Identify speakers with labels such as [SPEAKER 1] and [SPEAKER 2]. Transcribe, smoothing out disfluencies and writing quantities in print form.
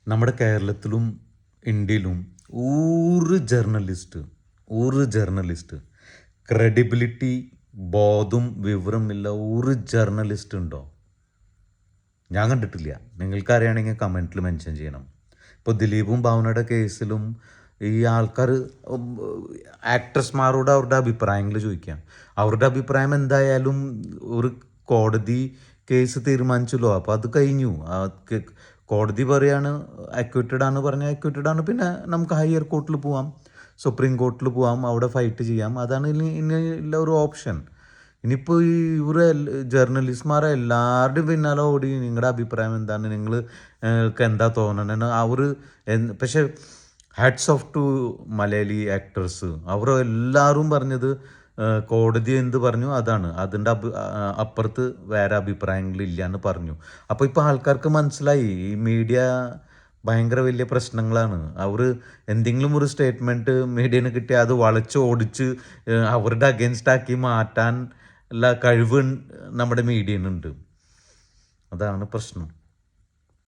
[SPEAKER 1] നമ്മുടെ കേരളത്തിലും ഇന്ത്യയിലും ഒരു ജേർണലിസ്റ്റ് ക്രെഡിബിലിറ്റി ബോധം വിവരമില്ല ഒരു ജേർണലിസ്റ്റ് ഉണ്ടോ? ഞാൻ കണ്ടിട്ടില്ല. നിങ്ങൾക്ക് അറിയുകയാണെങ്കിൽ കമൻറ്റിൽ മെൻഷൻ ചെയ്യണം. ഇപ്പോൾ ദിലീപും ഭാവനയുടെ കേസിലും ഈ ആൾക്കാർ ആക്ട്രസ്മാരോട് അവരുടെ അഭിപ്രായങ്ങൾ ചോദിക്കാം. അവരുടെ അഭിപ്രായം എന്തായാലും ഒരു കോടതി കേസ് തീരുമാനിച്ചല്ലോ, അപ്പോൾ അത് കഴിഞ്ഞു. കോടതി പറയാണ് അക്യൂറ്റഡ് ആണ് പറഞ്ഞാൽ അക്യൂറ്റഡ് ആണ്. പിന്നെ നമുക്ക് ഹയർ കോർട്ടിൽ പോവാം, സുപ്രീം കോർട്ടിൽ പോവാം, അവിടെ ഫൈറ്റ് ചെയ്യാം. അതാണ് ഇനി ഉള്ള ഒരു ഓപ്ഷൻ. ഇനിയിപ്പോൾ ഈ ഇവരെ ജേർണലിസ്റ്റ്മാരെ എല്ലാവരുടെയും പിന്നാലെ ഓടി നിങ്ങളുടെ അഭിപ്രായം എന്താണ്, നിങ്ങൾക്ക് എന്താ തോന്നണേന്ന് അവർ. പക്ഷേ hats off to Malayali actors. അവർ എല്ലാവരും പറഞ്ഞത് കോടതി എന്ത് പറഞ്ഞു അതാണ്, അതിൻ്റെ അപ്പുറത്ത് വേറെ അഭിപ്രായങ്ങളില്ല എന്ന് പറഞ്ഞു. അപ്പോൾ ഇപ്പോൾ ആൾക്കാർക്ക് മനസ്സിലായി ഈ മീഡിയ ഭയങ്കര വലിയ പ്രശ്നങ്ങളാണ്. അവർ എന്തെങ്കിലും ഒരു സ്റ്റേറ്റ്മെൻറ്റ് മീഡിയന് കിട്ടിയാൽ അത് വളച്ച് ഓടിച്ച് അവരുടെ അഗെൻസ്റ്റ് ആക്കി മാറ്റാൻ ഉള്ള കഴിവ് നമ്മുടെ മീഡിയനുണ്ട്. അതാണ് പ്രശ്നം.